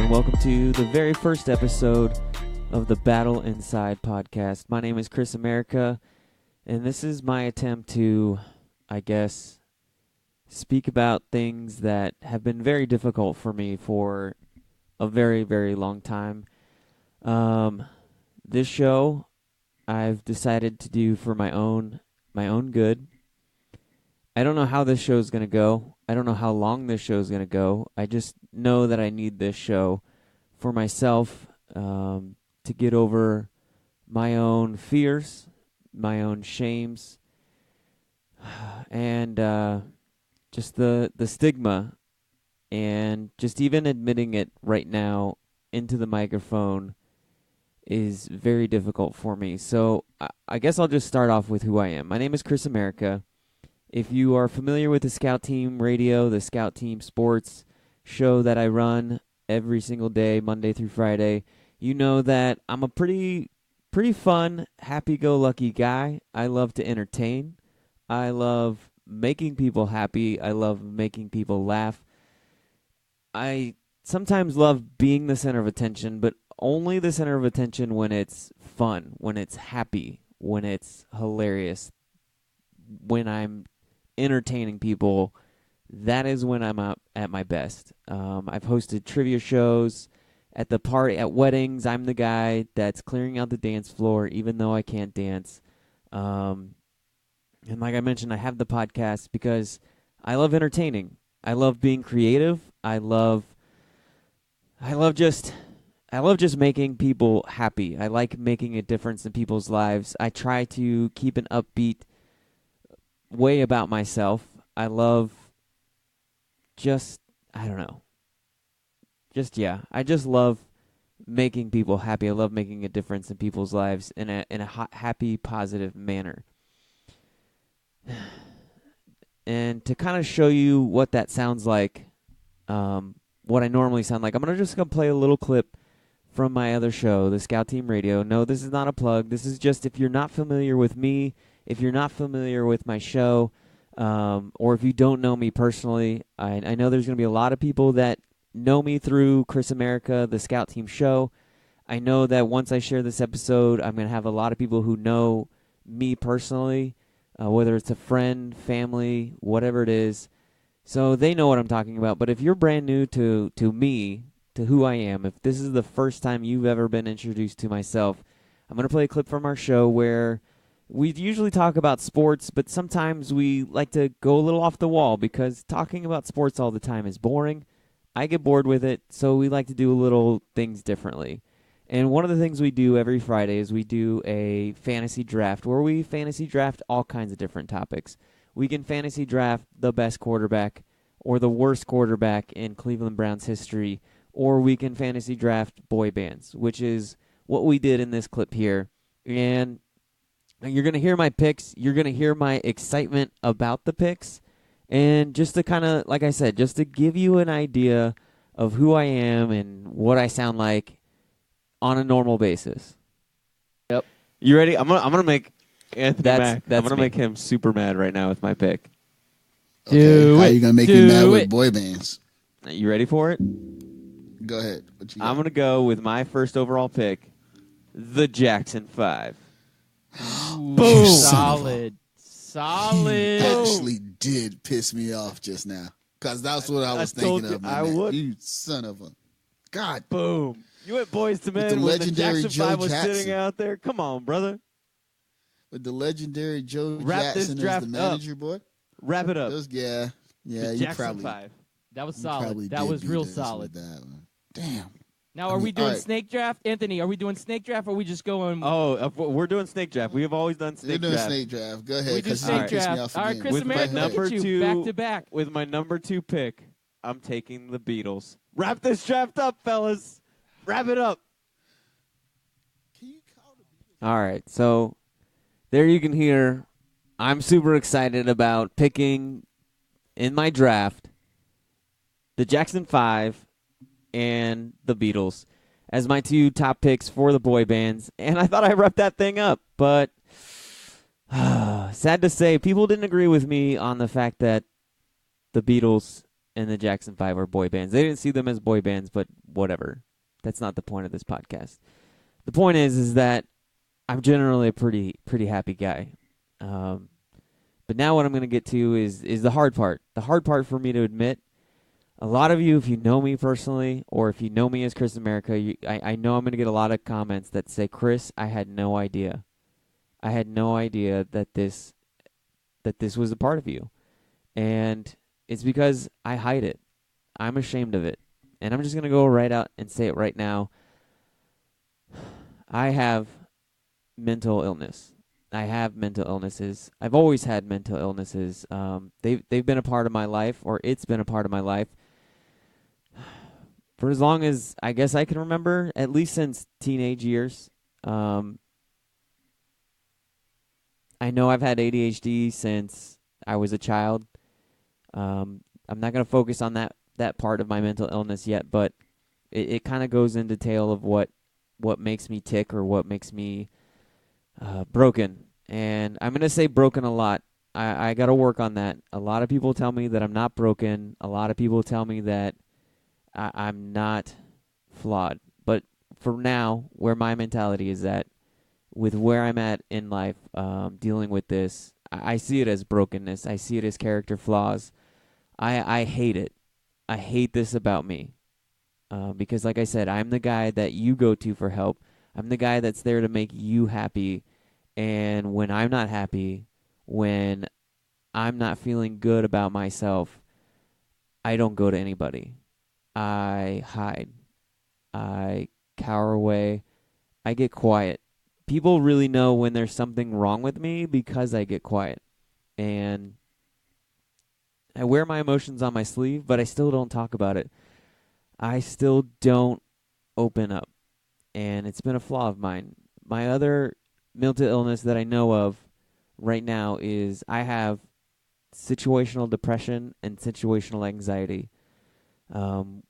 and welcome to the very first episode of the Battle Inside podcast. My name is Chris America, and this is my attempt to, I guess, speak about things that have been very difficult for me for a very, very long time. This show I've decided to do for my own good. I don't know how this show is going to go. I don't know how long this show is going to go. I just know that I need this show for myself to get over my own fears, my own shames, and just the stigma, and just even admitting it right now into the microphone is very difficult for me. So I guess I'll just start off with who I am. My name is Chris America. If you are familiar with the Scout Team Radio, the Scout Team Sports show that I run every single day, Monday through Friday, you know that I'm a pretty fun, happy-go-lucky guy. I love to entertain. I love making people happy. I love making people laugh. I sometimes love being the center of attention, but only the center of attention when it's fun, when it's happy, when it's hilarious, when I'm entertaining people. That is when I'm out at my best. I've hosted trivia shows at the party, at weddings. I'm the guy that's clearing out the dance floor, even though I can't dance. And like I mentioned, I have the podcast because I love entertaining. I love being creative. I love just making people happy. I like making a difference in people's lives. I try to keep an upbeat way about myself. I love I just love making people happy. I love making a difference in people's lives in a happy, positive manner. And to kind of show you what that sounds like, what I normally sound like, I'm just going to play a little clip from my other show, the Scout Team Radio. No, this is not a plug. This is just if you're not familiar with me, if you're not familiar with my show, or if you don't know me personally, I know there's going to be a lot of people that know me through Chris America, the Scout Team show. I know that once I share this episode, I'm going to have a lot of people who know me personally, whether it's a friend, family, whatever it is. So they know what I'm talking about. But if you're brand new to me, to who I am, if this is the first time you've ever been introduced to myself, I'm going to play a clip from our show where we usually talk about sports, but sometimes we like to go a little off the wall because talking about sports all the time is boring. I get bored with it, so we like to do little things differently. And one of the things we do every Friday is we do a fantasy draft where we fantasy draft all kinds of different topics. We can fantasy draft the best quarterback or the worst quarterback in Cleveland Browns history, or we can fantasy draft boy bands, which is what we did in this clip here. And you're going to hear my picks. You're going to hear my excitement about the picks. And just to kind of, like I said, just to give you an idea of who I am and what I sound like on a normal basis. Yep. You ready? I'm gonna make Anthony Mack. I'm gonna me. make him super mad right now with my pick. Okay, how you gonna make him mad with boy bands? You ready for it? Go ahead. What you got? I'm gonna go with my first overall pick, the Jackson 5. Boom. Solid. You actually did piss me off just now. Because that's what I was thinking of, my man. You son of a... God. Boom. You went boys to men the when the legendary Jackson Joe 5 was Jackson. sitting out there. Come on, brother. With the legendary Joe Wrap this Jackson as draft the manager, boy. Wrap it up. Yeah, The you Jackson probably... 5. That was you solid. probably That did was beat real us solid. with that one. Damn. Now, are we doing right. snake draft? Anthony, are we doing snake draft or are we just going... Oh, we're doing snake draft. We have always done snake You're doing draft. snake draft. Go ahead. we do 'cause you snake pissed me draft. off All right, again. Chris With my America, look number at you. two- Back to back. With my number 2 pick, I'm taking the Beatles. Wrap this draft up, fellas. Wrap it up. Can you call the All right, so there you can hear I'm super excited about picking in my draft the Jackson 5 and the Beatles as my 2 top picks for the boy bands, and I thought I wrapped that thing up, but sad to say, people didn't agree with me on the fact that the Beatles and the Jackson 5 are boy bands. They didn't see them as boy bands, but whatever. That's not the point of this podcast. The point is that I'm generally a pretty happy guy. But now what I'm going to get to is the hard part. The hard part for me to admit. A lot of you, if you know me personally, or if you know me as Chris America, I know I'm going to get a lot of comments that say, Chris, I had no idea. I had no idea that this was a part of you. And it's because I hide it. I'm ashamed of it. And I'm just going to go right out and say it right now. I have mental illness. I have mental illnesses. I've always had mental illnesses. They've been a part of my life, or it's been a part of my life, for as long as I guess I can remember, at least since teenage years. I know I've had ADHD since I was a child. I'm not going to focus on that part of my mental illness yet, but it kind of goes into detail of what makes me tick or what makes me broken. And I'm going to say broken a lot. I got to work on that. A lot of people tell me that I'm not broken. A lot of people tell me that I'm not flawed. But for now, where my mentality is at, with where I'm at in life, dealing with this, I see it as brokenness. I see it as character flaws. I hate it. I hate this about me. Because like I said, I'm the guy that you go to for help. I'm the guy that's there to make you happy. And when I'm not happy, when I'm not feeling good about myself, I don't go to anybody. I hide. I cower away. I get quiet. People really know when there's something wrong with me because I get quiet. And I wear my emotions on my sleeve, but I still don't talk about it. I still don't open up. And it's been a flaw of mine. My other mental illness that I know of right now is I have situational depression and situational anxiety.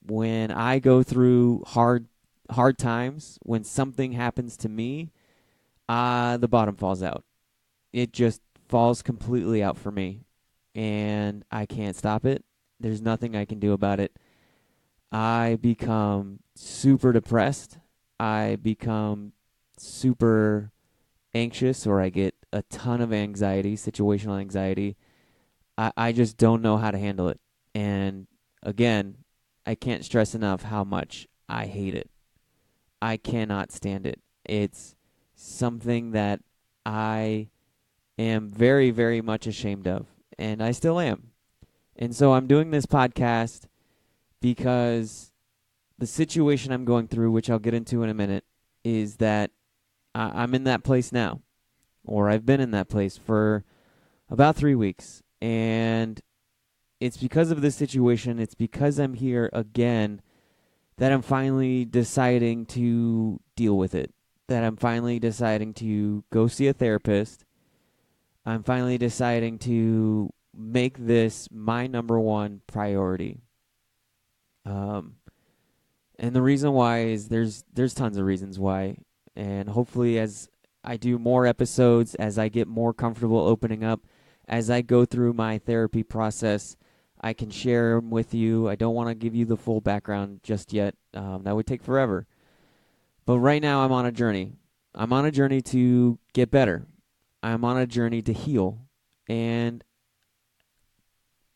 When I go through hard times, when something happens to me, the bottom falls out. It just falls completely out for me, and I can't stop it. There's nothing I can do about it. I become super depressed. I become super anxious, or I get a ton of anxiety, situational anxiety. I just don't know how to handle it. And again, I can't stress enough how much I hate it. I cannot stand it. It's something that I am very, very much ashamed of, and I still am. And so I'm doing this podcast because the situation I'm going through, which I'll get into in a minute, is that I'm in that place now, or I've been in that place for about 3 weeks. And it's because of this situation, it's because I'm here again, that I'm finally deciding to deal with it, that I'm finally deciding to go see a therapist. I'm finally deciding to make this my number one priority. And the reason why is there's tons of reasons why. And hopefully as I do more episodes, as I get more comfortable opening up, as I go through my therapy process, I can share them with you. I don't want to give you the full background just yet. That would take forever. But right now I'm on a journey. I'm on a journey to get better. I'm on a journey to heal. And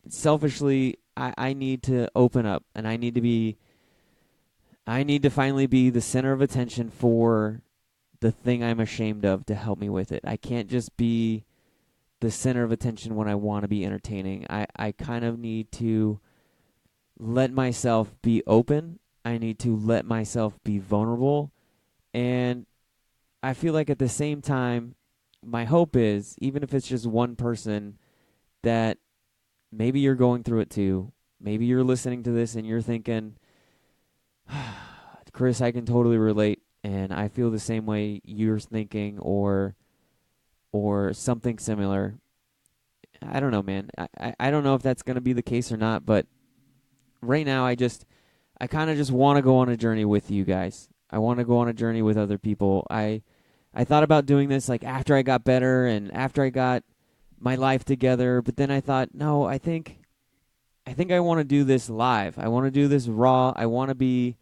selfishly, I need to open up, and I need to finally be the center of attention for the thing I'm ashamed of to help me with it. I can't just be the center of attention when I want to be entertaining. I kind of need to let myself be open. I need to let myself be vulnerable. And I feel like at the same time, my hope is, even if it's just one person, that maybe you're going through it too. Maybe you're listening to this and you're thinking, Chris, I can totally relate, and I feel the same way you're thinking, or something similar. I don't know, man. I don't know if that's going to be the case or not, but right now I kind of just want to go on a journey with you guys. I want to go on a journey with other people. I thought about doing this like after I got better and after I got my life together, but then I thought, no, I think I think I want to do this live. I want to do this raw. I want to be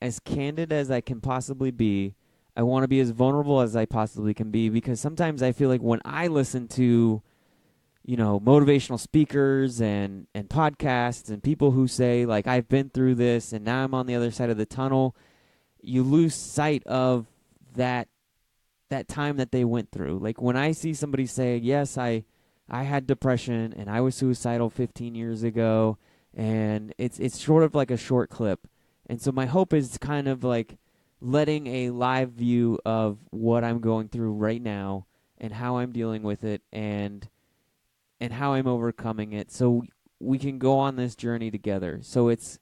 as candid as I can possibly be. I want to be as vulnerable as I possibly can be, because sometimes I feel like when I listen to, motivational speakers and podcasts and people who say, like, I've been through this and now I'm on the other side of the tunnel, you lose sight of that time that they went through. Like, when I see somebody say, yes, I had depression and I was suicidal 15 years ago, and it's sort of like a short clip. And so my hope is kind of like letting a live view of what I'm going through right now and how I'm dealing with it, and how I'm overcoming it, so we can go on this journey together. So it's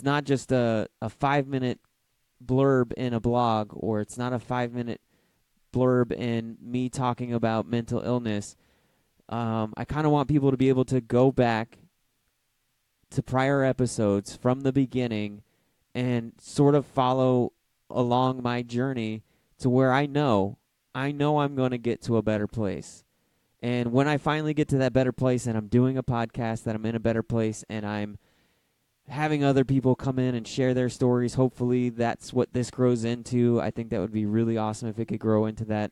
not just a 5-minute blurb in a blog, or it's not a 5-minute blurb in me talking about mental illness. I kind of want people to be able to go back to prior episodes from the beginning and sort of follow along my journey to where I know I'm going to get to a better place. And when I finally get to that better place and I'm doing a podcast, that I'm in a better place and I'm having other people come in and share their stories, hopefully that's what this grows into. I think that would be really awesome if it could grow into that.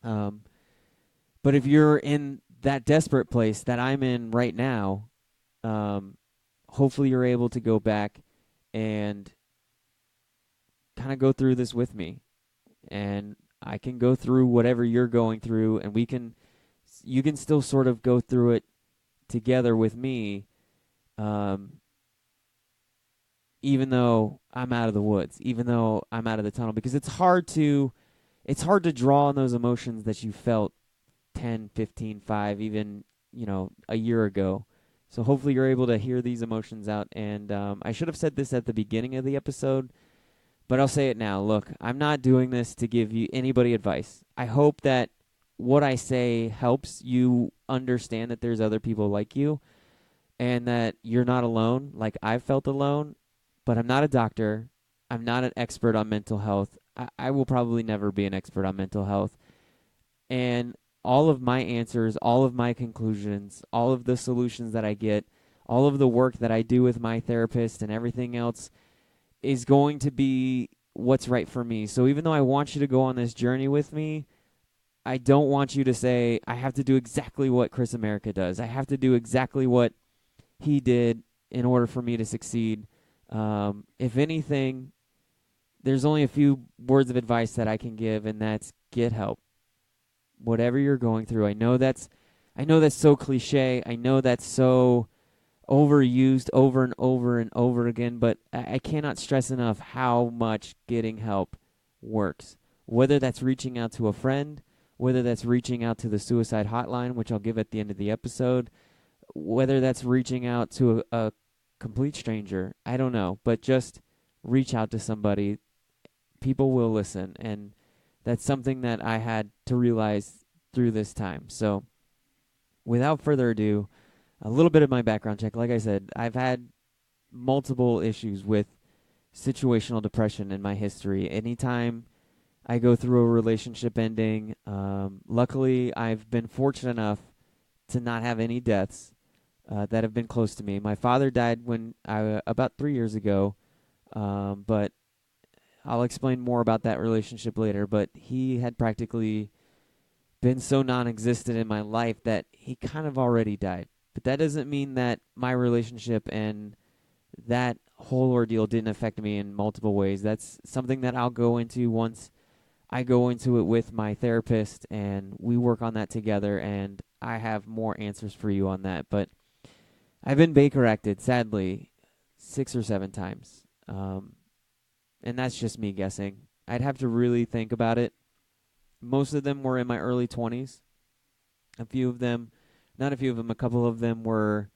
But if you're in that desperate place that I'm in right now, hopefully you're able to go back and kind of go through this with me. And I can go through whatever you're going through, and you can still sort of go through it together with me, even though I'm out of the woods, even though I'm out of the tunnel, because it's hard to draw on those emotions that you felt 10, 15, 5, even, a year ago. So hopefully you're able to hear these emotions out. And I should have said this at the beginning of the episode, but I'll say it now. Look, I'm not doing this to give you anybody advice. I hope that what I say helps you understand that there's other people like you and that you're not alone, like I've felt alone. But I'm not a doctor. I'm not an expert on mental health. I will probably never be an expert on mental health. And all of my answers, all of my conclusions, all of the solutions that I get, all of the work that I do with my therapist and everything else is going to be what's right for me. So even though I want you to go on this journey with me, I don't want you to say, I have to do exactly what Chris America does. I have to do exactly what he did in order for me to succeed. If anything, there's only a few words of advice that I can give, and that's get help. Whatever you're going through, I know that's so cliche. I know that's so overused over and over and over again, but I cannot stress enough how much getting help works. Whether that's reaching out to a friend, whether that's reaching out to the suicide hotline, which I'll give at the end of the episode, whether that's reaching out to a complete stranger, I don't know, but just reach out to somebody. People will listen, and that's something that I had to realize through this time. So without further ado, a little bit of my background check. Like I said, I've had multiple issues with situational depression in my history. Anytime I go through a relationship ending, luckily I've been fortunate enough to not have any deaths that have been close to me. My father died about 3 years ago, but I'll explain more about that relationship later. But he had practically been so non-existent in my life that he kind of already died. But that doesn't mean that my relationship and that whole ordeal didn't affect me in multiple ways. That's something that I'll go into once I go into it with my therapist and we work on that together, and I have more answers for you on that. But I've been Baker acted, sadly, 6 or 7 times. And that's just me guessing. I'd have to really think about it. Most of them were in my early 20s. A couple of them were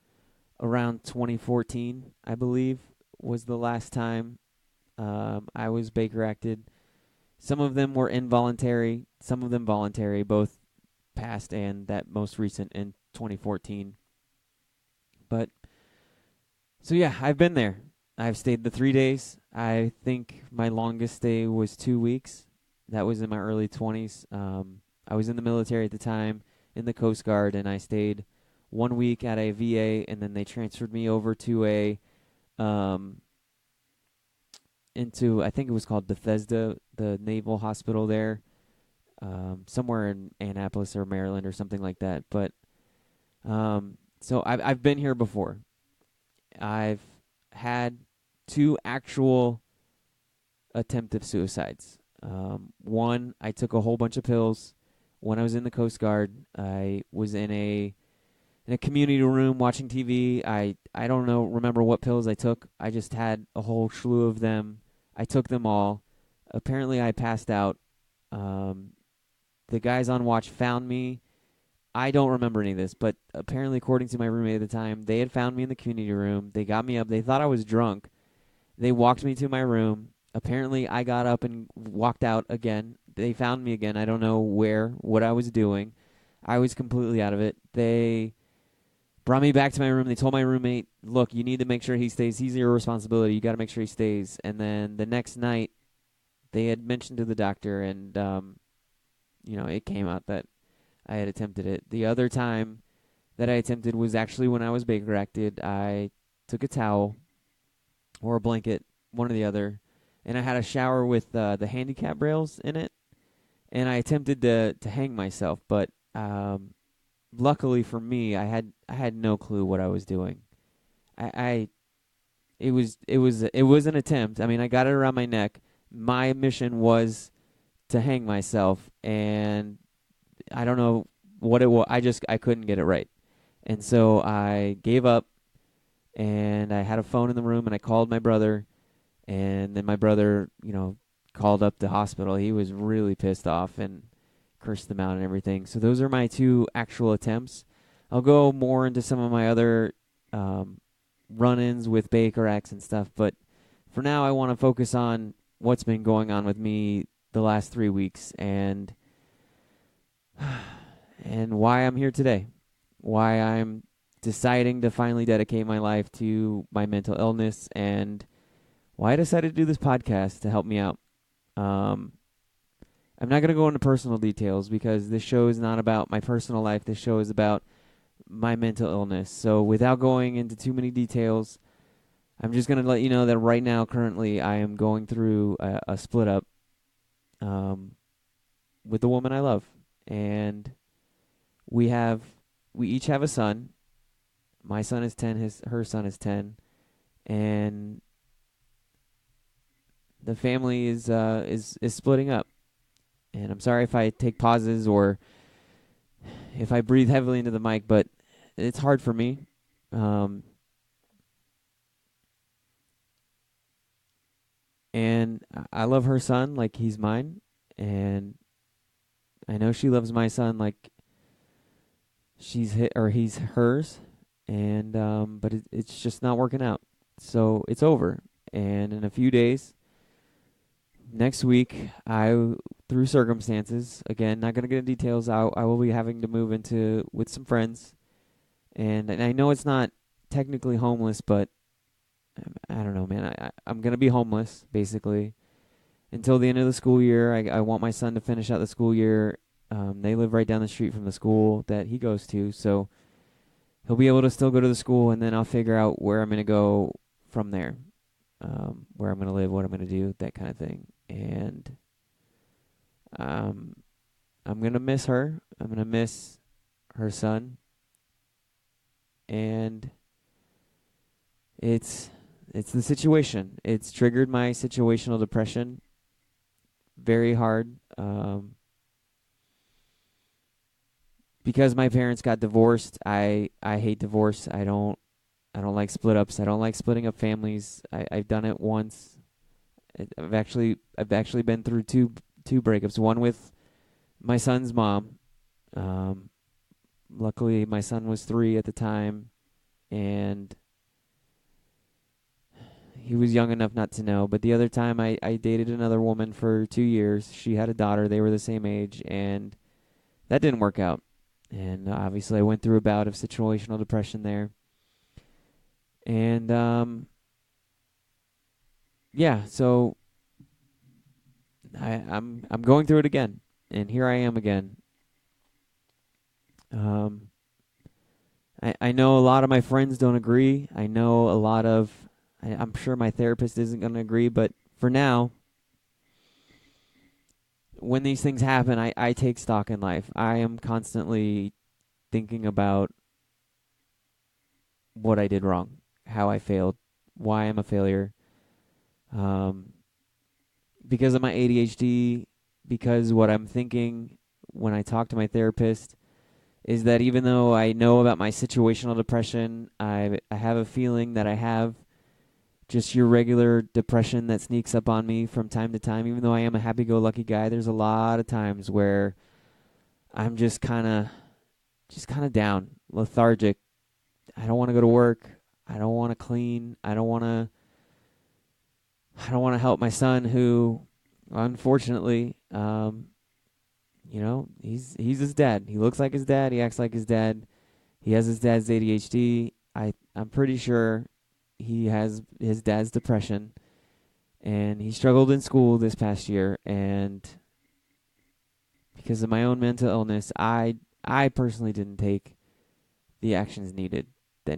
around 2014, I believe, was the last time I was Baker acted. Some of them were involuntary, some of them voluntary, both past and that most recent in 2014. But, so yeah, I've been there. I've stayed the 3 days. I think my longest stay was 2 weeks. That was in my early 20s. I was in the military at the time, in the Coast Guard, and I stayed 1 week at a VA, and then they transferred me over to a into, I think it was called Bethesda, the Naval Hospital there, somewhere in Annapolis or Maryland or something like that. But so I've been here before. I've had 2 actual attempted suicides. One, I took a whole bunch of pills when I was in the Coast Guard. I was in a community room watching TV. I don't remember what pills I took. I just had a whole slew of them. I took them all. Apparently, I passed out. The guys on watch found me. I don't remember any of this, but apparently, according to my roommate at the time, they had found me in the community room. They got me up. They thought I was drunk. They walked me to my room. Apparently, I got up and walked out again. They found me again. I don't know what I was doing. I was completely out of it. They brought me back to my room. They told my roommate, look, you need to make sure he stays. He's your responsibility. You got to make sure he stays. And then the next night, they had mentioned to the doctor, and, it came out that I had attempted it. The other time that I attempted was actually when I was Baker acted. I took a towel or a blanket, one or the other, and I had a shower with the handicap rails in it, and I attempted to hang myself, but luckily for me, I had no clue what I was doing. It was an attempt. I mean, I got it around my neck. My mission was to hang myself, and I don't know what it was. I couldn't get it right, and so I gave up. And I had a phone in the room, and I called my brother, and then my brother, called up the hospital. He was really pissed off and cursed them out and everything. So those are my 2 actual attempts. I'll go more into some of my other run-ins with Baker acts and stuff, but for now I want to focus on what's been going on with me the last 3 weeks and why I'm here today, why I'm deciding to finally dedicate my life to my mental illness, and why I decided to do this podcast to help me out. I'm not going to go into personal details because this show is not about my personal life. This show is about my mental illness. So without going into too many details, I'm just going to let you know that right now, currently, I am going through a split up with the woman I love. And we each have a son. My son is 10, her son is 10, and the family is splitting up. And I'm sorry if I take pauses or if I breathe heavily into the mic, but it's hard for me. And I love her son like he's mine, and I know she loves my son like he's hers. And but it's just not working out, so it's over. And in a few days, next week, through circumstances, again, not going to get into details, I will be having to move with some friends, and I know it's not technically homeless, but I don't know, man. I'm going to be homeless basically until the end of the school year. I want my son to finish out the school year. They live right down the street from the school that he goes to, so he'll be able to still go to the school, and then I'll figure out where I'm going to go from there, where I'm going to live, what I'm going to do, that kind of thing. And I'm going to miss her. I'm going to miss her son. And it's the situation. It's triggered my situational depression very hard. Because my parents got divorced, I hate divorce. I don't like split ups. I don't like splitting up families. I've done it once. I've actually been through two breakups. One with my son's mom. Luckily, my son was 3 at the time, and he was young enough not to know. But the other time, I dated another woman for 2 years. She had a daughter. They were the same age, and that didn't work out. And obviously, I went through a bout of situational depression there. And so I'm going through it again, and here I am again. I know a lot of my friends don't agree. I know a lot of, I'm sure my therapist isn't going to agree, but for now, when these things happen, I take stock in life. I am constantly thinking about what I did wrong, how I failed, why I'm a failure. Um, because of my ADHD, because what I'm thinking when I talk to my therapist is that even though I know about my situational depression, I have a feeling that I have just your regular depression that sneaks up on me from time to time. Even though I am a happy-go-lucky guy, there's a lot of times where I'm just kind of down, lethargic. I don't want to go to work. I don't want to clean. I don't want to help my son who, unfortunately, he's his dad. He looks like his dad. He acts like his dad. He has his dad's ADHD. I'm pretty sure he has his dad's depression, and he struggled in school this past year. And because of my own mental illness, I personally didn't take the actions that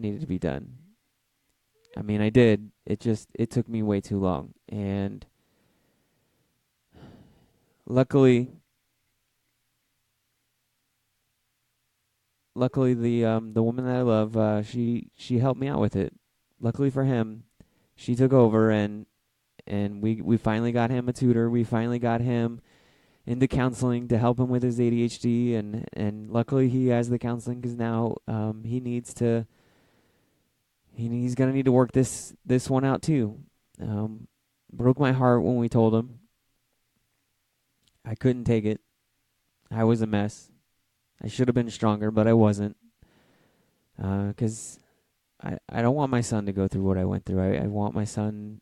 needed to be done. I mean, I did. It took me way too long, and luckily the woman that I love, she helped me out with it. Luckily for him, she took over, and we finally got him a tutor. We finally got him into counseling to help him with his ADHD, and luckily he has the counseling because now he's gonna need to work this one out too. Broke my heart when we told him. I couldn't take it. I was a mess. I should have been stronger, but I wasn't. Because I don't want my son to go through what I went through. I want my son.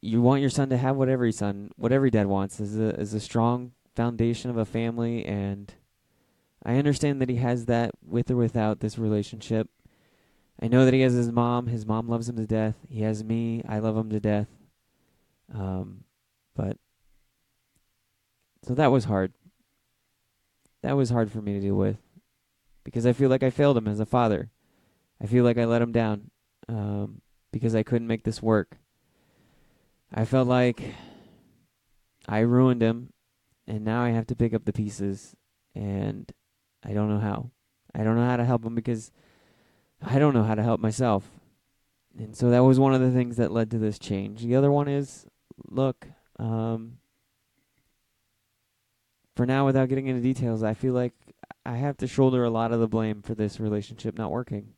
You want your son to have what every dad wants is a strong foundation of a family, and I understand that he has that with or without this relationship. I know that he has his mom. His mom loves him to death. He has me. I love him to death. But so that was hard. That was hard for me to deal with because I feel like I failed him as a father. I feel like I let him down because I couldn't make this work. I felt like I ruined him, and now I have to pick up the pieces, and I don't know how. I don't know how to help him because I don't know how to help myself. And so that was one of the things that led to this change. The other one is, look, for now, without getting into details, I feel like I have to shoulder a lot of the blame for this relationship not working.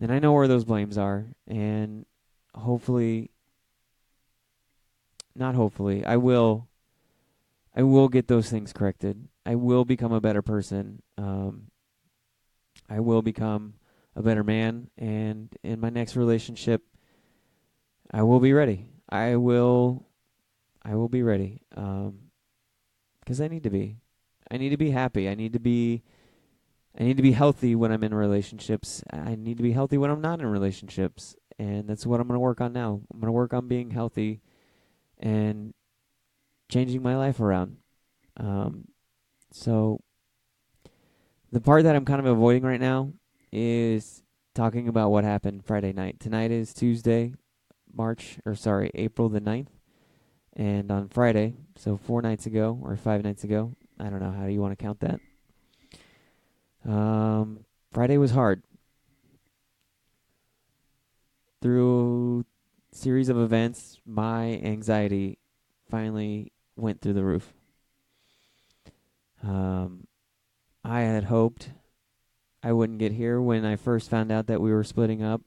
And I know where those blames are, and I will get those things corrected. I will become a better person. I will become a better man, and in my next relationship, I will be ready. I will be ready. Because I need to be. I need to be happy. I need to be healthy when I'm in relationships. I need to be healthy when I'm not in relationships. And that's what I'm going to work on now. I'm going to work on being healthy and changing my life around. So the part that I'm kind of avoiding right now is talking about what happened Friday night. Tonight is Tuesday, April the 9th. And on Friday, so 4 nights ago or 5 nights ago, I don't know, how do you want to count that? Friday was hard. Through a series of events, my anxiety finally went through the roof. I had hoped I wouldn't get here when I first found out that we were splitting up.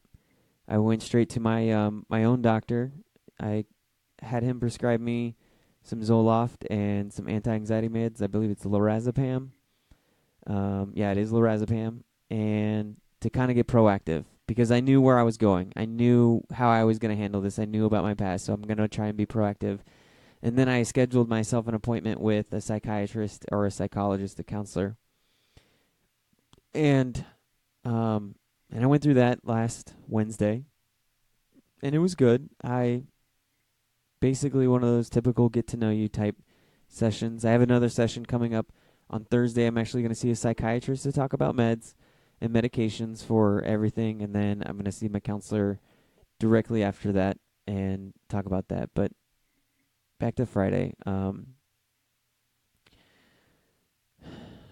I went straight to my my own doctor. I had him prescribe me some Zoloft and some anti-anxiety meds. I believe it's lorazepam. Yeah, it is lorazepam. And to kind of get proactive because I knew where I was going. I knew how I was going to handle this. I knew about my past, so I'm going to try and be proactive. And then I scheduled myself an appointment with a psychiatrist or a psychologist, a counselor. And I went through that last Wednesday, and it was good. I basically one of those typical get to know you type sessions. I have another session coming up On Thursday, I'm actually going to see a psychiatrist to talk about meds and medications for everything, and then I'm going to see my counselor directly after that and talk about that. But back to Friday. I'm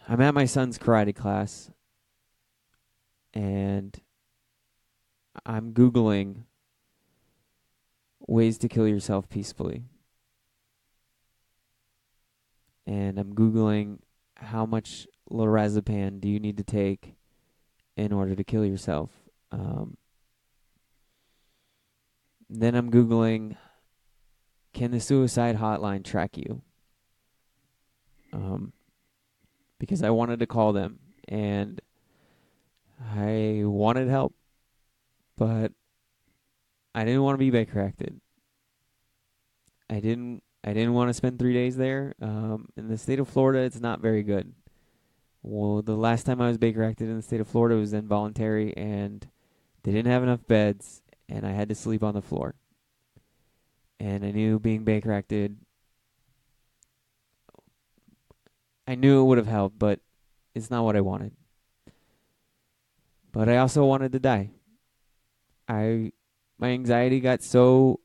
at my son's karate class, and I'm Googling ways to kill yourself peacefully. And I'm Googling how much lorazepam do you need to take in order to kill yourself. Then I'm Googling, can the suicide hotline track you? Because I wanted to call them, and I wanted help, but I didn't want to be Baker-acted. I didn't want to spend 3 days there. In the state of Florida, it's not very good. Well, the last time I was Baker-acted in the state of Florida was involuntary, and they didn't have enough beds, and I had to sleep on the floor. And I knew being Baker-acted, I knew it would have helped, but it's not what I wanted. But I also wanted to die. My anxiety got so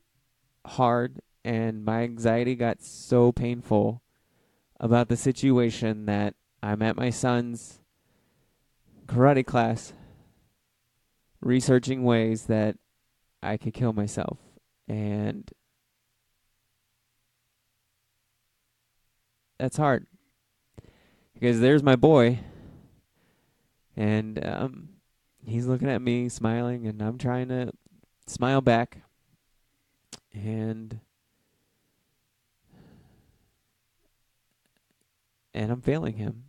hard, and my anxiety got so painful about the situation that I'm at my son's karate class researching ways that I could kill myself. And that's hard. Because there's my boy, and he's looking at me, smiling, and I'm trying to smile back. And I'm failing him.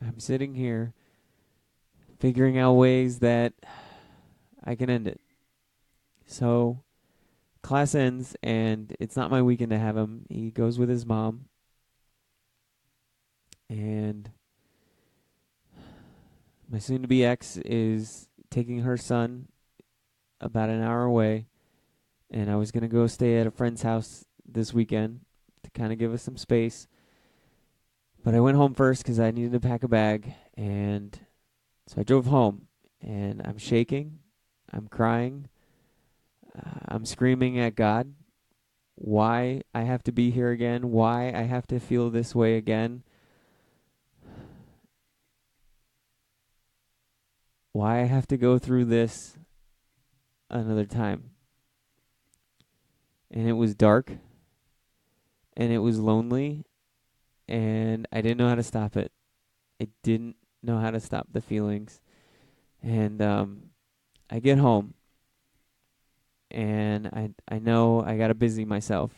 I'm sitting here figuring out ways that I can end it. So class ends, and it's not my weekend to have him. He goes with his mom. And my soon-to-be ex is taking her son about an hour away. And I was going to go stay at a friend's house this weekend to kind of give us some space. But I went home first because I needed to pack a bag. And so I drove home. And I'm shaking. I'm crying. I'm screaming at God. Why I have to be here again. Why I have to feel this way again. Why I have to go through this another time. And it was dark. And it was lonely. And I didn't know how to stop it. I didn't know how to stop the feelings. And I get home. And I know I got to busy myself.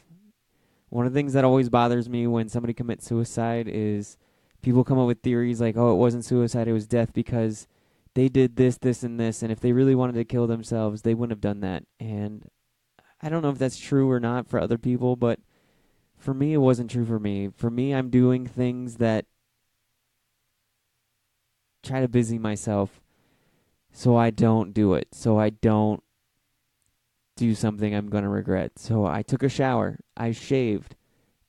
One of the things that always bothers me when somebody commits suicide is people come up with theories like, oh, it wasn't suicide, it was death because they did this, this, and this. And if they really wanted to kill themselves, they wouldn't have done that. And I don't know if that's true or not for other people, but for me, it wasn't true for me. For me, I'm doing things that try to busy myself so I don't do it, so I don't do something I'm going to regret. So I took a shower, I shaved,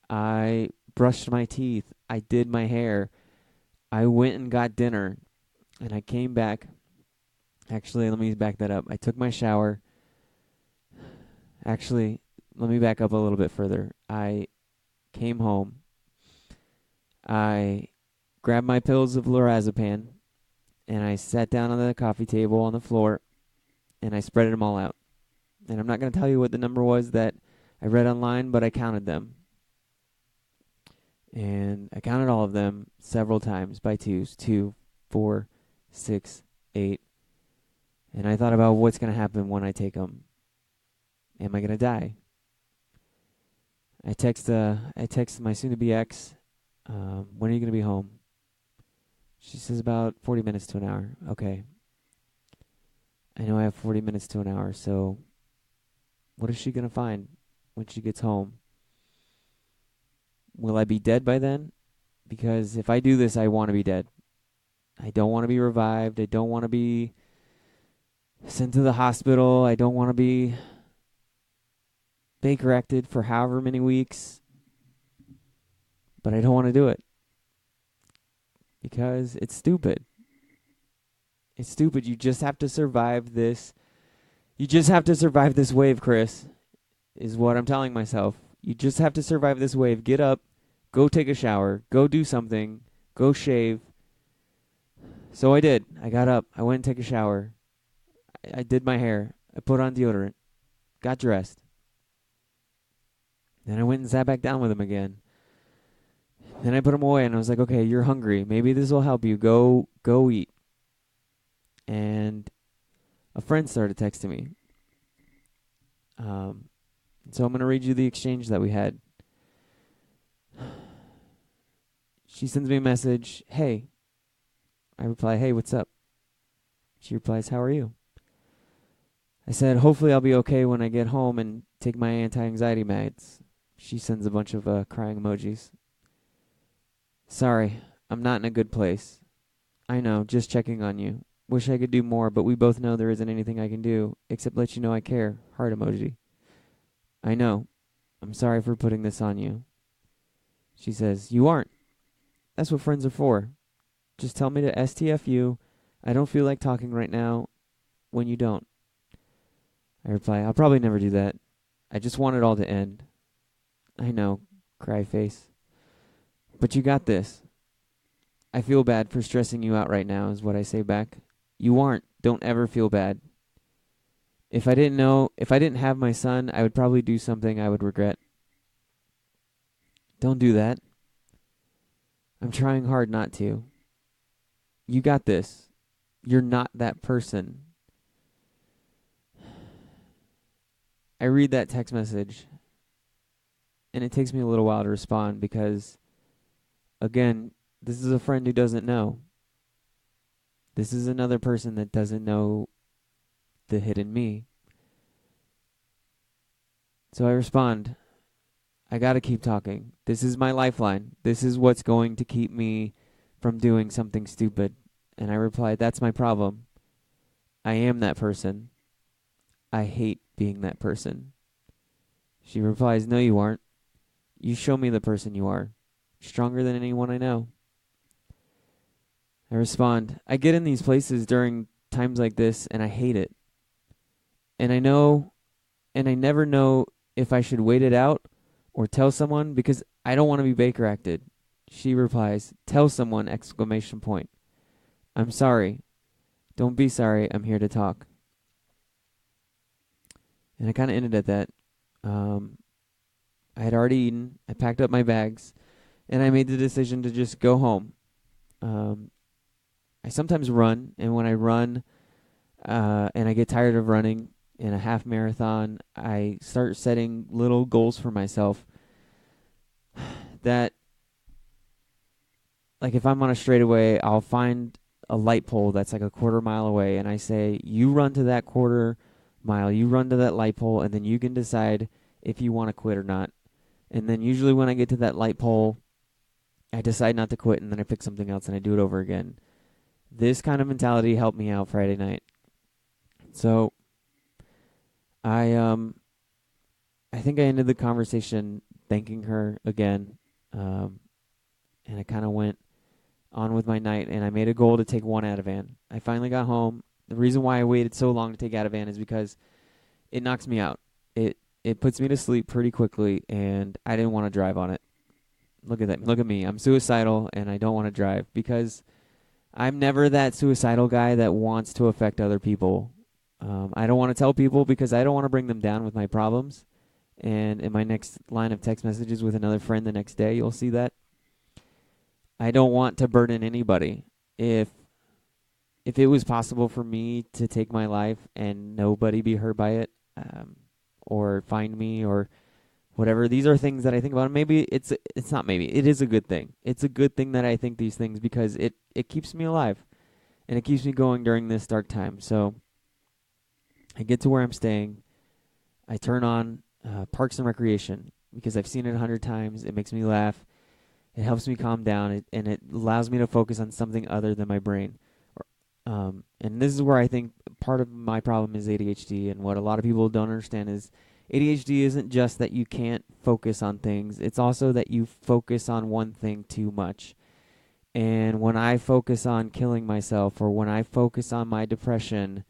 I brushed my teeth, I did my hair, I went and got dinner, and I came back. Actually, let me back that up. I took my shower. Actually, let me back up a little bit further. I came home. I grabbed my pills of lorazepam, and I sat down on the coffee table on the floor, and I spread them all out. And I'm not going to tell you what the number was that I read online, but I counted them. And I counted all of them several times by twos. 2, 4, 6, 8. And I thought about what's going to happen when I take them. Am I going to die? I text my soon-to-be ex, when are you going to be home? She says about 40 minutes to an hour. Okay. I know I have 40 minutes to an hour, so what is she going to find when she gets home? Will I be dead by then? Because if I do this, I want to be dead. I don't want to be revived. I don't want to be sent to the hospital. I don't want to be Baker-acted for however many weeks. But I don't want to do it. because it's stupid. It's stupid. You just have to survive this. You just have to survive this wave, Chris, is what I'm telling myself. You just have to survive this wave. Get up, go take a shower, go do something, go shave. So I did. I got up. I went and took a shower. I did my hair. I put on deodorant. Got dressed. Then I went and sat back down with him again. Then I put him away and I was like, okay, you're hungry. Maybe this will help you. Go eat. And a friend started texting me. So I'm going to read you the exchange that we had. She sends me a message, hey. I reply, hey, what's up? She replies, how are you? I said, hopefully I'll be okay when I get home and take my anti-anxiety meds. She sends a bunch of crying emojis. Sorry, I'm not in a good place. I know, just checking on you. Wish I could do more, but we both know there isn't anything I can do except let you know I care. Heart emoji. I know. I'm sorry for putting this on you. She says, you aren't. That's what friends are for. Just tell me to STFU. I don't feel like talking right now when you don't. I reply, I'll probably never do that. I just want it all to end. I know, cry face. But you got this. I feel bad for stressing you out right now, is what I say back. You aren't. Don't ever feel bad. If I didn't have my son, I would probably do something I would regret. Don't do that. I'm trying hard not to. You got this. You're not that person. I read that text message, and it takes me a little while to respond because, again, this is a friend who doesn't know. This is another person that doesn't know the hidden me. So I respond, I gotta keep talking. This is my lifeline. This is what's going to keep me from doing something stupid. And I replied, that's my problem. I am that person. I hate being that person. She replies, no, you aren't. You show me the person you are. Stronger than anyone I know. I respond, I get in these places during times like this, and I hate it. And I never know if I should wait it out or tell someone because I don't want to be Baker acted. She replies, tell someone, exclamation point. I'm sorry. Don't be sorry. I'm here to talk. And I kind of ended at that. I had already eaten. I packed up my bags. And I made the decision to just go home. I sometimes run. And when I run and I get tired of running in a half marathon, I start setting little goals for myself that, like if I'm on a straightaway, I'll find a light pole that's like a quarter mile away, and I say, you run to that quarter mile, you run to that light pole, and then you can decide if you want to quit or not. And then usually when I get to that light pole, I decide not to quit, and then I pick something else and I do it over again. This kind of mentality helped me out Friday night. So I think I ended the conversation thanking her again, and I kind of went on with my night, and I made a goal to take one Ativan. I finally got home. The reason why I waited so long to take Ativan is because it knocks me out. It puts me to sleep pretty quickly, and I didn't want to drive on it. Look at that. Look at me. I'm suicidal, and I don't want to drive because I'm never that suicidal guy that wants to affect other people. I don't want to tell people because I don't want to bring them down with my problems. And in my next line of text messages with another friend the next day, you'll see that. I don't want to burden anybody. If it was possible for me to take my life and nobody be hurt by it, or find me or whatever, these are things that I think about. And maybe it's not maybe. It is a good thing. It's a good thing that I think these things because it keeps me alive and it keeps me going during this dark time. So I get to where I'm staying. I turn on Parks and Recreation because I've seen it 100 times. It makes me laugh. It helps me calm down, and it allows me to focus on something other than my brain. And this is where I think part of my problem is ADHD, and what a lot of people don't understand is ADHD isn't just that you can't focus on things. It's also that you focus on one thing too much. And when I focus on killing myself or when I focus on my depression,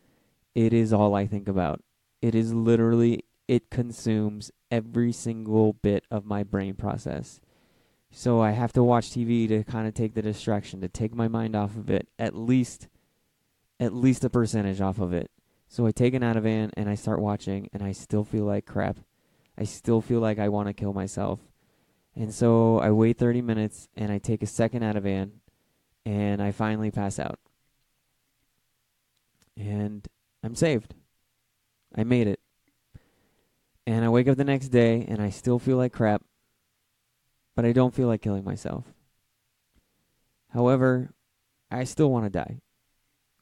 it is all I think about. It is literally, it consumes every single bit of my brain process. So I have to watch TV to kind of take the distraction, to take my mind off of it, at least a percentage off of it. So I take an Ativan and I start watching, and I still feel like crap. I still feel like I want to kill myself. And so I wait 30 minutes and I take a second Ativan and I finally pass out. And I'm saved. I made it. And I wake up the next day and I still feel like crap, but I don't feel like killing myself. However, I still want to die.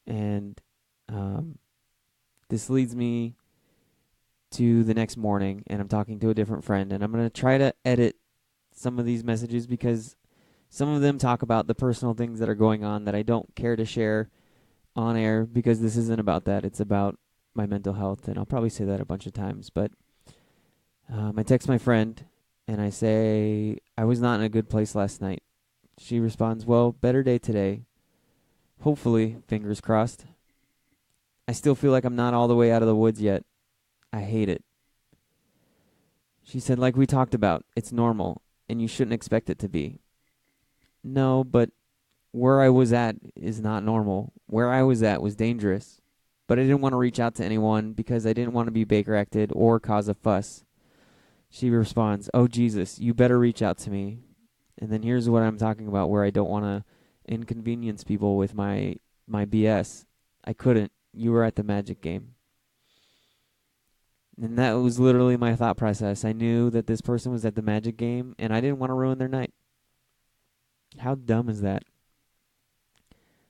And this leads me to the next morning, and I'm talking to a different friend, and I'm going to try to edit some of these messages because some of them talk about the personal things that are going on that I don't care to share on air because this isn't about that. It's about my mental health, and I'll probably say that a bunch of times. But I text my friend, and I say, I was not in a good place last night. She responds, well, better day today. Hopefully, fingers crossed. I still feel like I'm not all the way out of the woods yet. I hate it. She said, like we talked about, it's normal, and you shouldn't expect it to be. No, but where I was at is not normal. Where I was at was dangerous. But I didn't want to reach out to anyone because I didn't want to be Baker acted or cause a fuss. She responds, oh, Jesus, you better reach out to me. And then here's what I'm talking about where I don't want to inconvenience people with my BS. I couldn't. You were at the Magic game. And that was literally my thought process. I knew that this person was at the Magic game, and I didn't want to ruin their night. How dumb is that?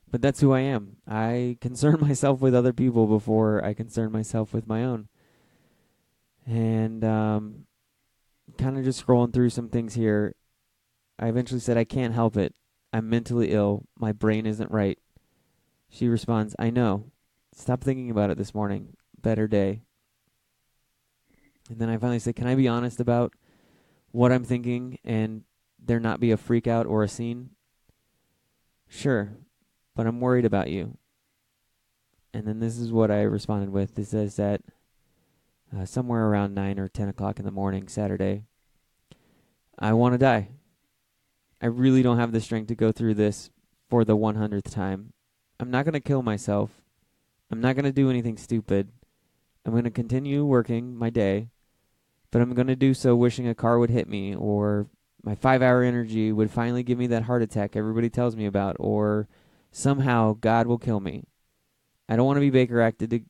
But that's who I am. I concern myself with other people before I concern myself with my own. And kind of just scrolling through some things here, I eventually said, I can't help it. I'm mentally ill. My brain isn't right. She responds, I know. Stop thinking about it this morning. Better day. And then I finally said, can I be honest about what I'm thinking and there not be a freak out or a scene? Sure, but I'm worried about you. And then this is what I responded with. This is at somewhere around 9 or 10 o'clock in the morning, Saturday. I want to die. I really don't have the strength to go through this for the 100th time. I'm not going to kill myself. I'm not going to do anything stupid. I'm going to continue working my day, but I'm going to do so wishing a car would hit me, or my 5-hour energy would finally give me that heart attack everybody tells me about, or somehow God will kill me. I don't want to be Baker acted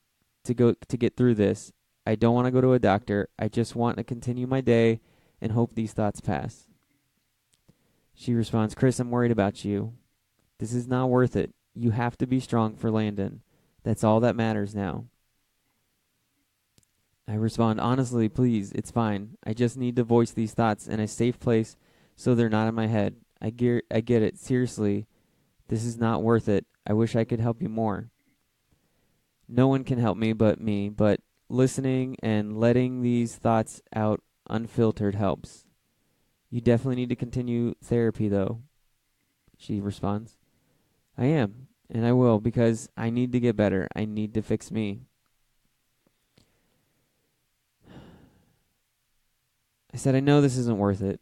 to get through this. I don't want to go to a doctor. I just want to continue my day and hope these thoughts pass. She responds, Chris, I'm worried about you. This is not worth it. You have to be strong for Landon. That's all that matters now. I respond, honestly, please, it's fine. I just need to voice these thoughts in a safe place so they're not in my head. I get it. Seriously, this is not worth it. I wish I could help you more. No one can help me, but listening and letting these thoughts out unfiltered helps. You definitely need to continue therapy, though. She responds, I am, and I will, because I need to get better. I need to fix me. I said, I know this isn't worth it,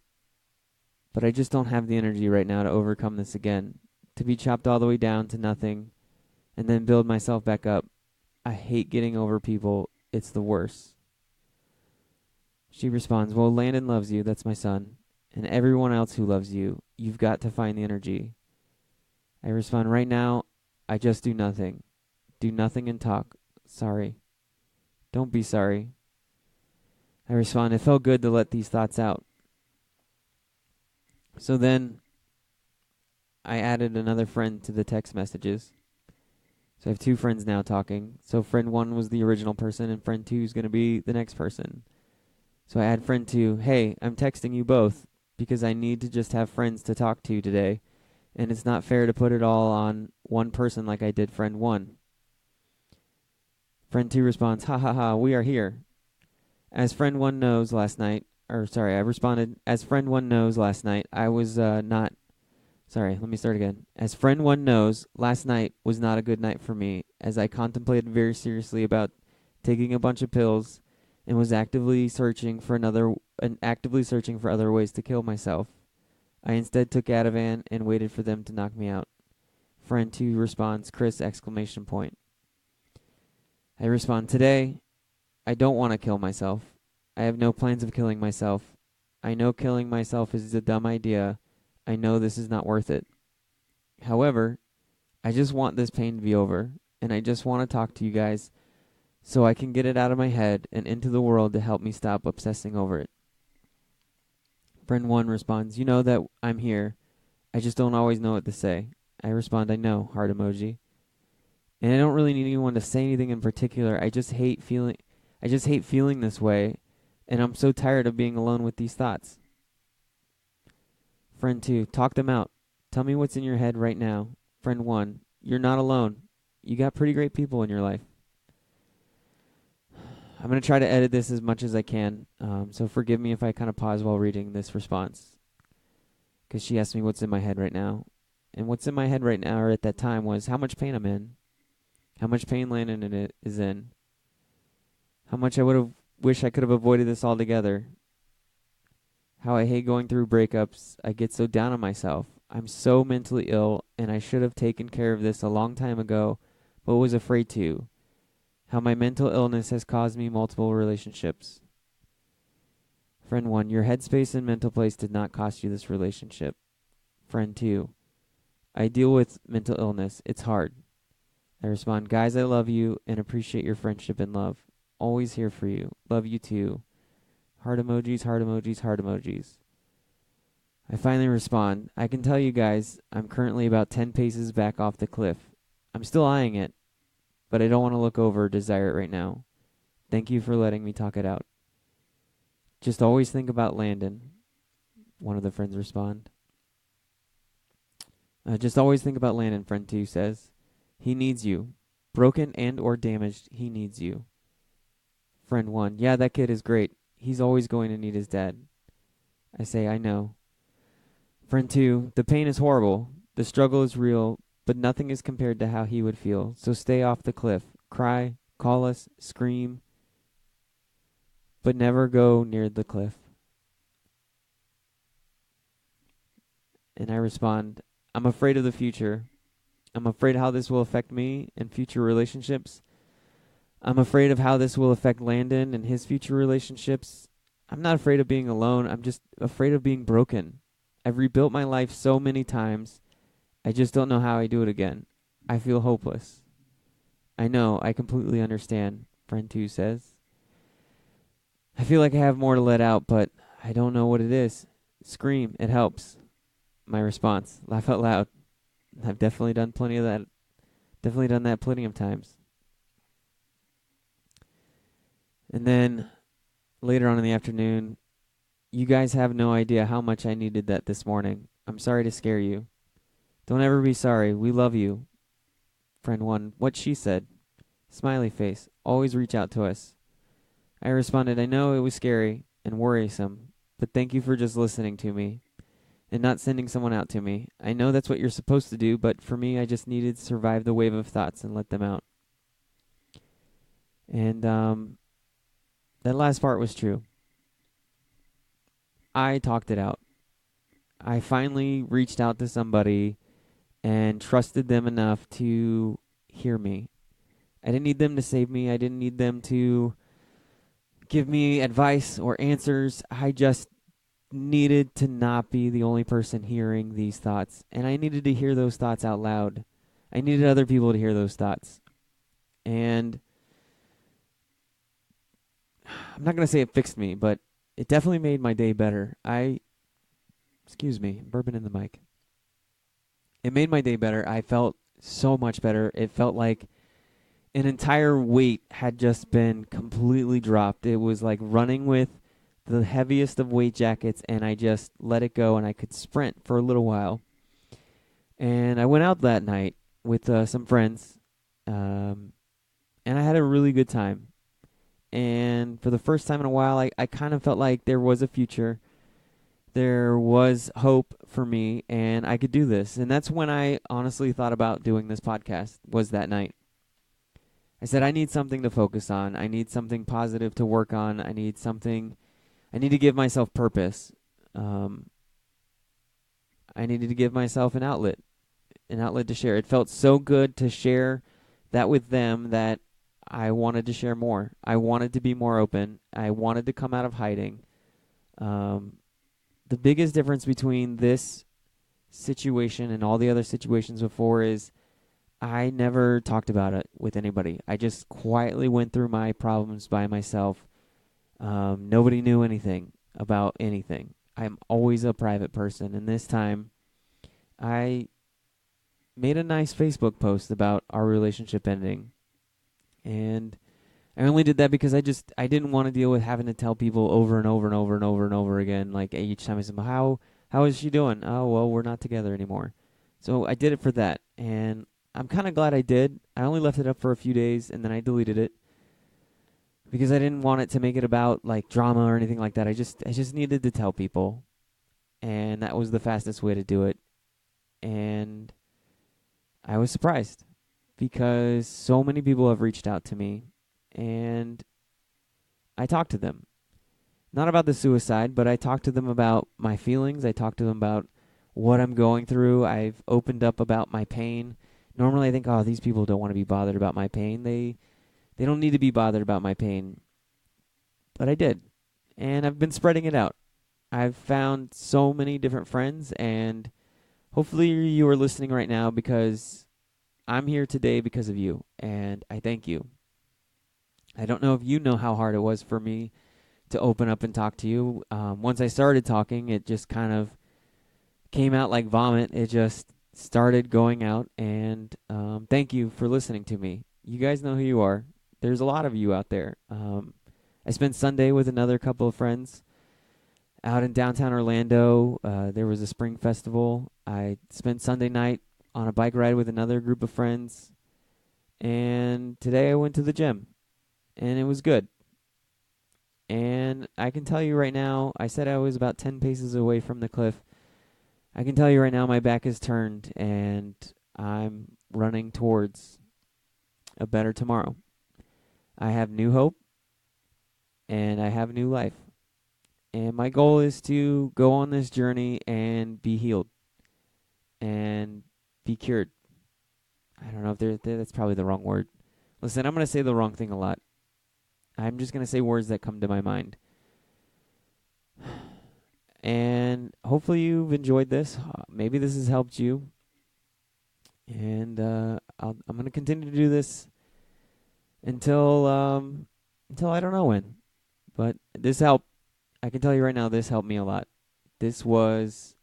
but I just don't have the energy right now to overcome this again, to be chopped all the way down to nothing and then build myself back up. I hate getting over people. It's the worst. She responds, well, Landon loves you. That's my son. And everyone else who loves you. You've got to find the energy. I respond, right now, I just do nothing. Do nothing and talk. Sorry. Don't be sorry. I respond, it felt good to let these thoughts out. So then I added another friend to the text messages. So I have 2 friends now talking. So friend 1 was the original person, and friend 2 is going to be the next person. So I add friend 2, hey, I'm texting you both because I need to just have friends to talk to today, and it's not fair to put it all on one person like I did friend 1. Friend 2 responds, ha ha ha, we are here. As friend 1 knows last night, I responded, as friend 1 knows last night, I was not Sorry, let me start again. As friend one knows, last night was not a good night for me as I contemplated very seriously about taking a bunch of pills and was actively searching for other ways to kill myself. I instead took Ativan and waited for them to knock me out. Friend 2 responds, Chris, exclamation point. I respond, today, I don't want to kill myself. I have no plans of killing myself. I know killing myself is a dumb idea. I know this is not worth it. However, I just want this pain to be over, and I just want to talk to you guys so I can get it out of my head and into the world to help me stop obsessing over it. Friend 1 responds, you know that I'm here. I just don't always know what to say. I respond, I know, heart emoji. And I don't really need anyone to say anything in particular. I just hate feeling this way, and I'm so tired of being alone with these thoughts. Friend 2, talk them out. Tell me what's in your head right now. Friend 1, you're not alone. You got pretty great people in your life. I'm going to try to edit this as much as I can, so forgive me if I kind of pause while reading this response, because she asked me what's in my head right now. And what's in my head right now, or at that time, was how much pain I'm in, how much pain Landon is in, how much I would have wished I could have avoided this altogether, how I hate going through breakups. I get so down on myself. I'm so mentally ill, and I should have taken care of this a long time ago, but was afraid to. How my mental illness has caused me multiple relationships. Friend 1, your headspace and mental place did not cost you this relationship. Friend 2, I deal with mental illness. It's hard. I respond, guys, I love you and appreciate your friendship and love. Always here for you. Love you too. Heart emojis, heart emojis, heart emojis. I finally respond, I can tell you guys, I'm currently about 10 paces back off the cliff. I'm still eyeing it, but I don't want to look over or desire it right now. Thank you for letting me talk it out. Just always think about Landon, one of the friends respond. Just always think about Landon, friend 2 says. He needs you. Broken and or damaged, he needs you. Friend 1, yeah, that kid is great. He's always going to need his dad. I say, I know. Friend 2, the pain is horrible. The struggle is real, but nothing is compared to how he would feel. So stay off the cliff. Cry, call us, scream, but never go near the cliff. And I respond, I'm afraid of the future. I'm afraid how this will affect me and future relationships. I'm afraid of how this will affect Landon and his future relationships. I'm not afraid of being alone. I'm just afraid of being broken. I've rebuilt my life so many times. I just don't know how I do it again. I feel hopeless. I know. I completely understand, friend 2 says. I feel like I have more to let out, but I don't know what it is. Scream. It helps. My response. Laugh out loud. I've definitely done plenty of that. Definitely done that plenty of times. And then later on in the afternoon, you guys have no idea how much I needed that this morning. I'm sorry to scare you. Don't ever be sorry. We love you. Friend 1, what she said. Smiley face. Always reach out to us. I responded, I know it was scary and worrisome, but thank you for just listening to me and not sending someone out to me. I know that's what you're supposed to do, but for me, I just needed to survive the wave of thoughts and let them out. And that last part was true. I talked it out. I finally reached out to somebody and trusted them enough to hear me. I didn't need them to save me. I didn't need them to give me advice or answers. I just needed to not be the only person hearing these thoughts. And I needed to hear those thoughts out loud. I needed other people to hear those thoughts. And I'm not going to say it fixed me, but it definitely made my day better. Excuse me, bourbon in the mic. It made my day better. I felt so much better. It felt like an entire weight had just been completely dropped. It was like running with the heaviest of weight jackets, and I just let it go, and I could sprint for a little while. And I went out that night with some friends, and I had a really good time. And for the first time in a while, I kind of felt like there was a future. there was hope for me and I could do this. And that's when I honestly thought about doing this podcast, was that night. I said, I need something to focus on. I need something positive to work on. I need to give myself purpose. I needed to give myself an outlet to share. It felt so good to share that with them that I wanted to share more. I wanted to be more open. I wanted to come out of hiding. The biggest difference between this situation and all the other situations before is I never talked about it with anybody. I just quietly went through my problems by myself. Nobody knew anything about anything. I'm always a private person, and this time I made a nice Facebook post about our relationship ending. And I only did that because I didn't want to deal with having to tell people over and over and over and over and over again. Like each time I said, how is she doing? Oh, well, we're not together anymore. So I did it for that. And I'm kind of glad I did. I only left it up for a few days and then I deleted it because I didn't want it to make it about like drama or anything like that. I just needed to tell people. And that was the fastest way to do it. And I was surprised because so many people have reached out to me and I talked to them. Not about the suicide, but I talked to them about my feelings. I talked to them about what I'm going through. I've opened up about my pain. Normally I think, oh, these people don't want to be bothered about my pain. They don't need to be bothered about my pain. But I did. And I've been spreading it out. I've found so many different friends, and hopefully you are listening right now because I'm here today because of you, and I thank you. I don't know if you know how hard it was for me to open up and talk to you. Once I started talking, it just kind of came out like vomit. It just started going out, and thank you for listening to me. You guys know who you are. There's a lot of you out there. I spent Sunday with another couple of friends out in downtown Orlando. There was a spring festival. I spent Sunday night on a bike ride with another group of friends. And today I went to the gym. And it was good. And I can tell you right now, I said I was about 10 paces away from the cliff. I can tell you right now my back is turned and I'm running towards a better tomorrow. I have new hope and I have new life. And my goal is to go on this journey and be healed and be cured. I don't know if that's probably the wrong word. Listen, I'm going to say the wrong thing a lot. I'm just going to say words that come to my mind. And hopefully you've enjoyed this. Maybe this has helped you. And I'm going to continue to do this until I don't know when. But this helped. I can tell you right now, this helped me a lot. This was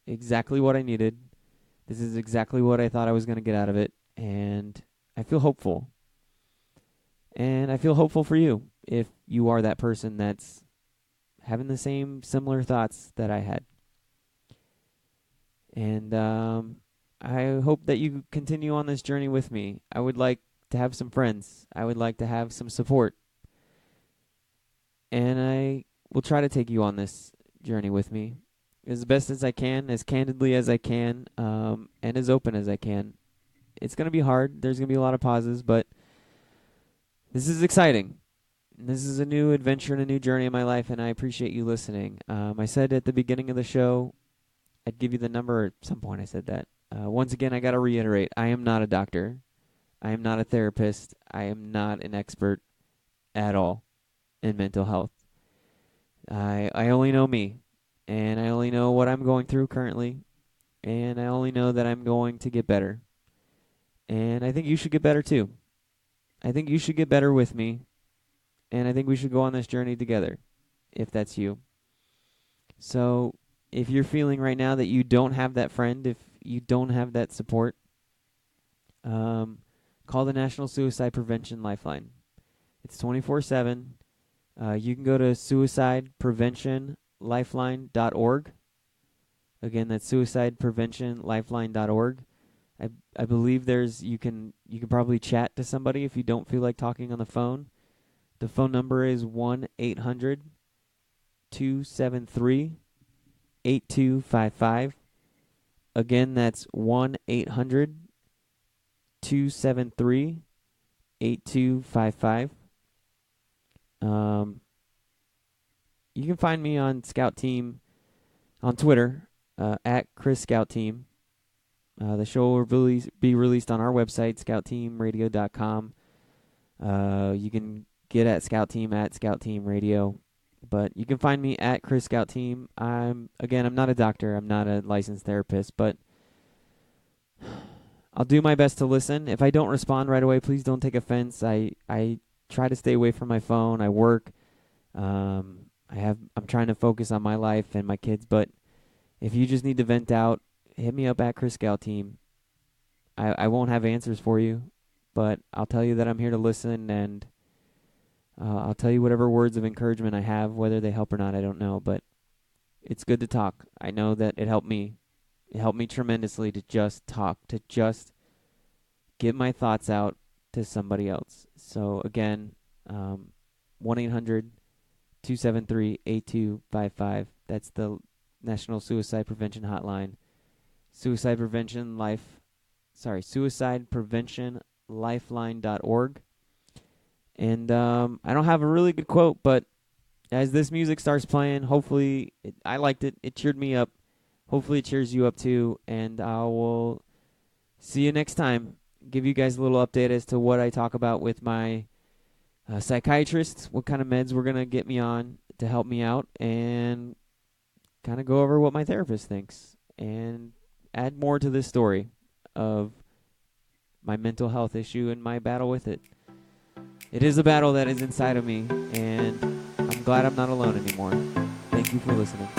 exactly what I needed. This is exactly what I thought I was going to get out of it. And I feel hopeful. And I feel hopeful for you if you are that person that's having the same similar thoughts that I had. And I hope that you continue on this journey with me. I would like to have some friends. I would like to have some support. And I will try to take you on this journey with me as best as I can, as candidly as I can, and as open as I can. It's going to be hard. There's going to be a lot of pauses, but this is exciting. This is a new adventure and a new journey in my life, and I appreciate you listening. I said at the beginning of the show, I'd give you the number. At some point I said that. Once again, I got to reiterate, I am not a doctor. I am not a therapist. I am not an expert at all in mental health. I only know me, and I only know what I'm going through currently, and I only know that I'm going to get better. And I think you should get better too. I think you should get better with me, and I think we should go on this journey together, if that's you. So if you're feeling right now that you don't have that friend, if you don't have that support, call the National Suicide Prevention Lifeline. It's 24/7. You can go to suicidepreventionlifeline.org. Again, that's suicidepreventionlifeline.org. I believe you can probably chat to somebody if you don't feel like talking on the phone. The phone number is 1-800-273-8255. 1-800-273-8255. Again, that's 1-800-273-8255. You can find me on Scout Team on Twitter, at Chris Scout Team. The show will be released on our website, scoutteamradio.com. You can get at Scout Team at Scout Team Radio. But you can find me at Chris Scout Team. I'm not a doctor. I'm not a licensed therapist, but I'll do my best to listen. If I don't respond right away, please don't take offense. I try to stay away from my phone. I work. I'm trying to focus on my life and my kids, but if you just need to vent out, hit me up at Chris Scout Team. I won't have answers for you, but I'll tell you that I'm here to listen, and I'll tell you whatever words of encouragement I have. Whether they help or not, I don't know, but it's good to talk. I know that it helped me. It helped me tremendously to just talk, to just get my thoughts out to somebody else. So again, 1-800-273-8255. That's the National Suicide Prevention Hotline. suicidepreventionlifeline.org. And I don't have a really good quote, but as this music starts playing, hopefully, I liked it. It cheered me up. Hopefully it cheers you up too. And I will see you next time. Give you guys a little update as to what I talk about with my psychiatrist, what kind of meds we're going to get me on to help me out, and kind of go over what my therapist thinks and add more to this story of my mental health issue and my battle with it. It is a battle that is inside of me, and I'm glad I'm not alone anymore. Thank you for listening.